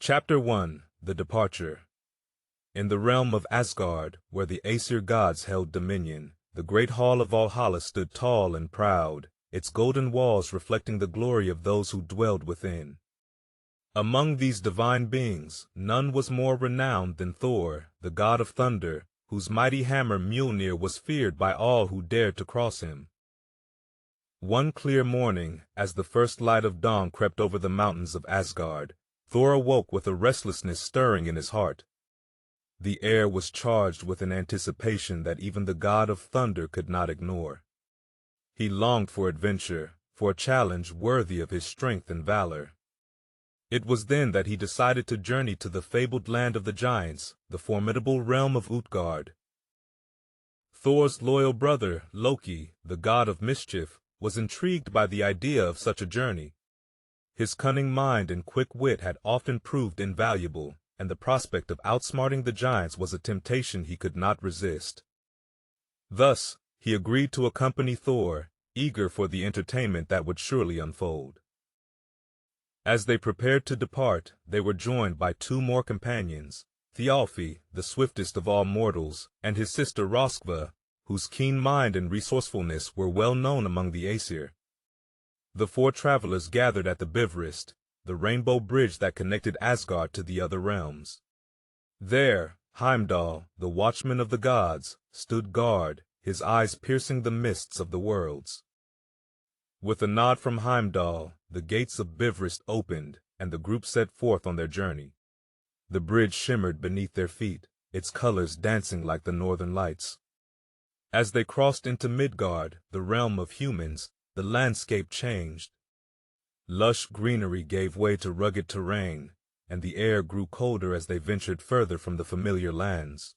Chapter 1: The Departure. In the realm of Asgard, where the Aesir gods held dominion, the great hall of Valhalla stood tall and proud, its golden walls reflecting the glory of those who dwelled within. Among these divine beings, none was more renowned than Thor, the god of thunder, whose mighty hammer Mjolnir was feared by all who dared to cross him. One clear morning, as the first light of dawn crept over the mountains of Asgard, Thor awoke with a restlessness stirring in his heart. The air was charged with an anticipation that even the god of thunder could not ignore. He longed for adventure, for a challenge worthy of his strength and valor. It was then that he decided to journey to the fabled land of the giants, the formidable realm of Utgard. Thor's loyal brother, Loki, the god of mischief, was intrigued by the idea of such a journey. His cunning mind and quick wit had often proved invaluable, and the prospect of outsmarting the giants was a temptation he could not resist. Thus, he agreed to accompany Thor, eager for the entertainment that would surely unfold. As they prepared to depart, they were joined by two more companions, Thialfi, the swiftest of all mortals, and his sister Roskva, whose keen mind and resourcefulness were well known among the Aesir. The four travelers gathered at the Bifrost, the rainbow bridge that connected Asgard to the other realms. There, Heimdall, the watchman of the gods, stood guard, his eyes piercing the mists of the worlds. With a nod from Heimdall, the gates of Bifrost opened, and the group set forth on their journey. The bridge shimmered beneath their feet, its colors dancing like the northern lights. As they crossed into Midgard, the realm of humans, the landscape changed. Lush greenery gave way to rugged terrain, and the air grew colder as they ventured further from the familiar lands.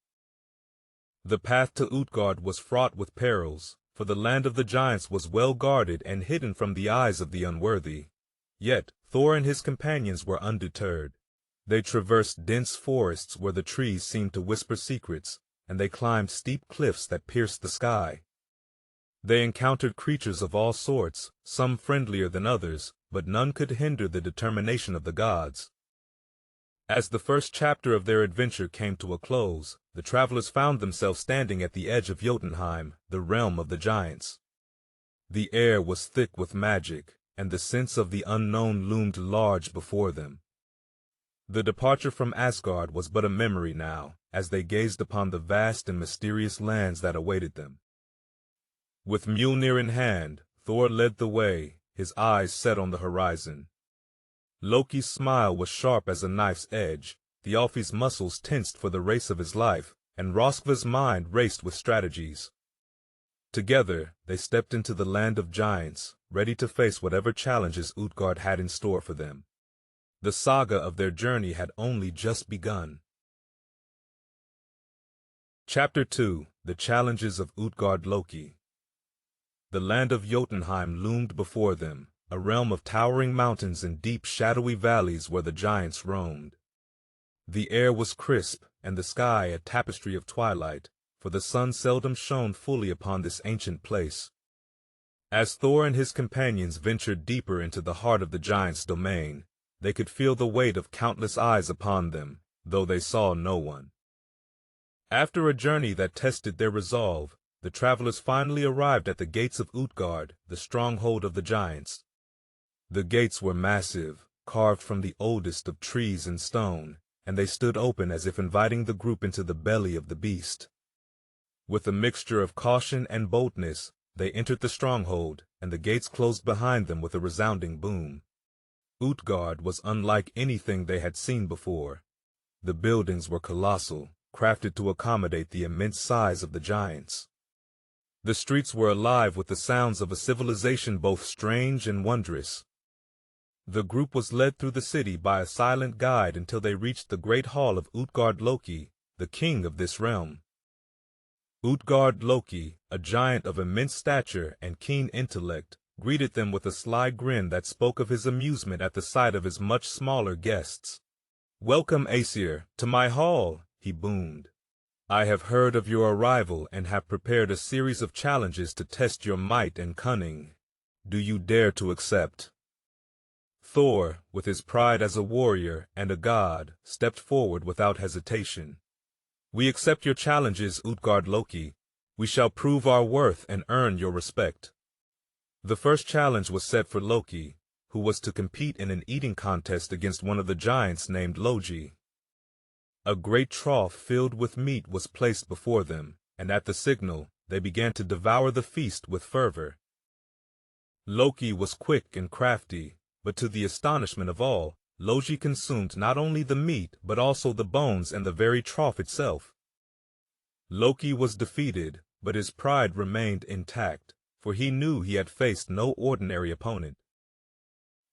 The path to Utgard was fraught with perils, for the land of the giants was well guarded and hidden from the eyes of the unworthy. Yet Thor and his companions were undeterred. They traversed dense forests where the trees seemed to whisper secrets, and they climbed steep cliffs that pierced the sky. They encountered creatures of all sorts, some friendlier than others, but none could hinder the determination of the gods. As the first chapter of their adventure came to a close, the travelers found themselves standing at the edge of Jotunheim, the realm of the giants. The air was thick with magic, and the sense of the unknown loomed large before them. The departure from Asgard was but a memory now, as they gazed upon the vast and mysterious lands that awaited them. With Mjolnir in hand, Thor led the way, his eyes set on the horizon. Loki's smile was sharp as a knife's edge, Thialfi's muscles tensed for the race of his life, and Roskva's mind raced with strategies. Together, they stepped into the land of giants, ready to face whatever challenges Utgard had in store for them. The saga of their journey had only just begun. Chapter 2: The Challenges of Utgard Loki. The land of Jotunheim loomed before them, a realm of towering mountains and deep shadowy valleys where the giants roamed. The air was crisp, and the sky a tapestry of twilight, for the sun seldom shone fully upon this ancient place. As Thor and his companions ventured deeper into the heart of the giants' domain, they could feel the weight of countless eyes upon them, though they saw no one. After a journey that tested their resolve, the travelers finally arrived at the gates of Utgard, the stronghold of the giants. The gates were massive, carved from the oldest of trees and stone, and they stood open as if inviting the group into the belly of the beast. With a mixture of caution and boldness, they entered the stronghold, and the gates closed behind them with a resounding boom. Utgard was unlike anything they had seen before. The buildings were colossal, crafted to accommodate the immense size of the giants. The streets were alive with the sounds of a civilization both strange and wondrous. The group was led through the city by a silent guide until they reached the great hall of Utgard Loki, the king of this realm. Utgard Loki, a giant of immense stature and keen intellect, greeted them with a sly grin that spoke of his amusement at the sight of his much smaller guests. "Welcome, Aesir, to my hall," he boomed. "I have heard of your arrival and have prepared a series of challenges to test your might and cunning. Do you dare to accept?" Thor, with his pride as a warrior and a god, stepped forward without hesitation. "We accept your challenges, Utgard Loki. We shall prove our worth and earn your respect." The first challenge was set for Loki, who was to compete in an eating contest against one of the giants named Loki. A great trough filled with meat was placed before them, and at the signal, they began to devour the feast with fervor. Loki was quick and crafty, but to the astonishment of all, Loki consumed not only the meat but also the bones and the very trough itself. Loki was defeated, but his pride remained intact, for he knew he had faced no ordinary opponent.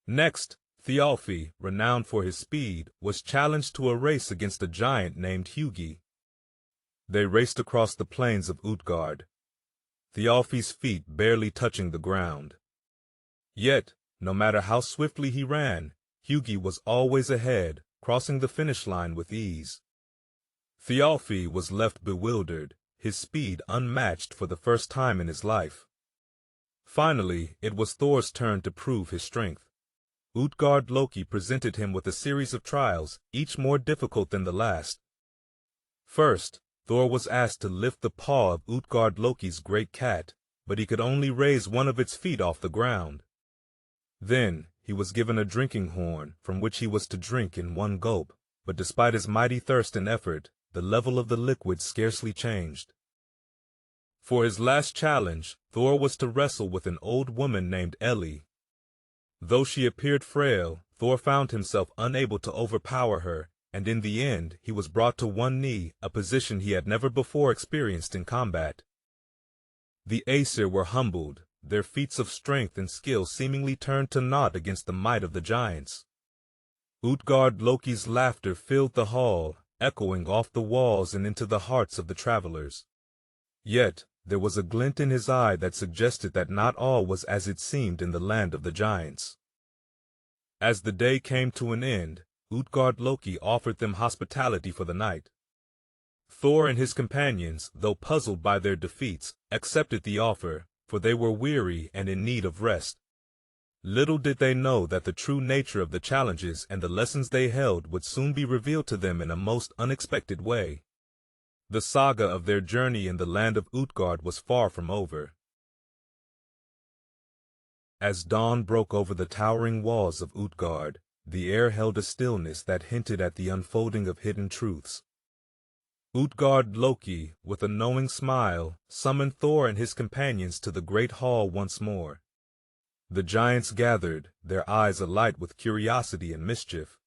Next, Thialfi, renowned for his speed, was challenged to a race against a giant named Hugi. They raced across the plains of Utgard, Thialfi's feet barely touching the ground. Yet, no matter how swiftly he ran, Hugi was always ahead, crossing the finish line with ease. Thialfi was left bewildered, his speed unmatched for the first time in his life. Finally, it was Thor's turn to prove his strength. Utgard Loki presented him with a series of trials, each more difficult than the last. First, Thor was asked to lift the paw of Utgard Loki's great cat, but he could only raise one of its feet off the ground. Then, he was given a drinking horn, from which he was to drink in one gulp, but despite his mighty thirst and effort, the level of the liquid scarcely changed. For his last challenge, Thor was to wrestle with an old woman named Ellie. Though she appeared frail, Thor found himself unable to overpower her, and in the end he was brought to one knee, a position he had never before experienced in combat. The Aesir were humbled, their feats of strength and skill seemingly turned to naught against the might of the giants. Utgard Loki's laughter filled the hall, echoing off the walls and into the hearts of the travelers. Yet, there was a glint in his eye that suggested that not all was as it seemed in the land of the giants. As the day came to an end, Utgard Loki offered them hospitality for the night. Thor and his companions, though puzzled by their defeats, accepted the offer, for they were weary and in need of rest. Little did they know that the true nature of the challenges and the lessons they held would soon be revealed to them in a most unexpected way. The saga of their journey in the land of Utgard was far from over. As dawn broke over the towering walls of Utgard, the air held a stillness that hinted at the unfolding of hidden truths. Utgard Loki, with a knowing smile, summoned Thor and his companions to the great hall once more. The giants gathered, their eyes alight with curiosity and mischief.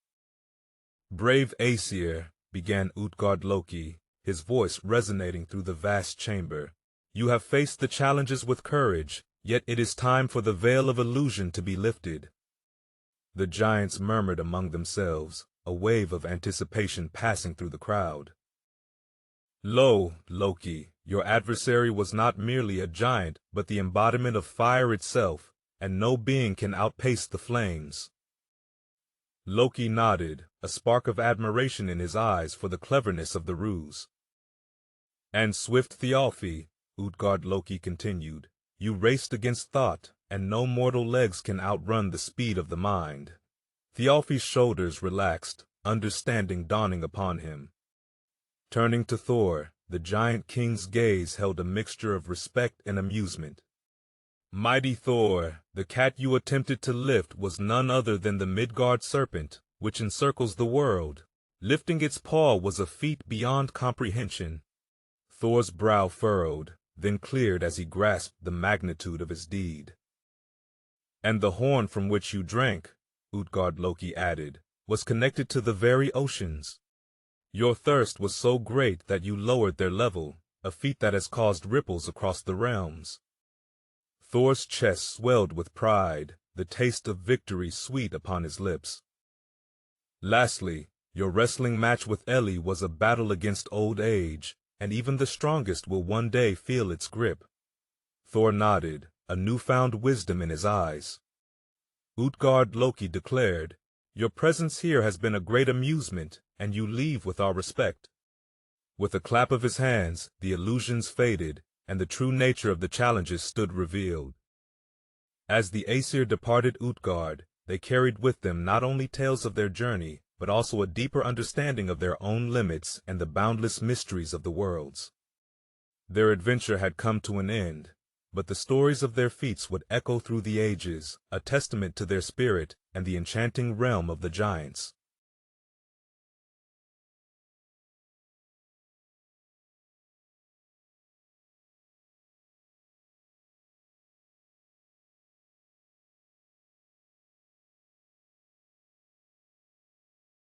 "Brave Aesir," began Utgard Loki, his voice resonating through the vast chamber, "you have faced the challenges with courage, yet it is time for the veil of illusion to be lifted." The giants murmured among themselves, a wave of anticipation passing through the crowd. "Lo, Loki, your adversary was not merely a giant, but the embodiment of fire itself, and no being can outpace the flames." Loki nodded, a spark of admiration in his eyes for the cleverness of the ruse. "And swift Thialfi," Utgard Loki continued, "you raced against thought, and no mortal legs can outrun the speed of the mind." Thialfi's shoulders relaxed, understanding dawning upon him. Turning to Thor, the giant king's gaze held a mixture of respect and amusement. "Mighty Thor, the cat you attempted to lift was none other than the Midgard serpent, which encircles the world. Lifting its paw was a feat beyond comprehension." Thor's brow furrowed, then cleared as he grasped the magnitude of his deed. "And the horn from which you drank," Utgard Loki added, "was connected to the very oceans. Your thirst was so great that you lowered their level, a feat that has caused ripples across the realms." Thor's chest swelled with pride, the taste of victory sweet upon his lips. "Lastly, your wrestling match with Ellie was a battle against old age, and even the strongest will one day feel its grip." Thor nodded, a newfound wisdom in his eyes. Utgard Loki declared, "Your presence here has been a great amusement, and you leave with our respect." With a clap of his hands, the illusions faded, and the true nature of the challenges stood revealed. As the Aesir departed Utgard, they carried with them not only tales of their journey, but also a deeper understanding of their own limits and the boundless mysteries of the worlds. Their adventure had come to an end, but the stories of their feats would echo through the ages, a testament to their spirit and the enchanting realm of the giants.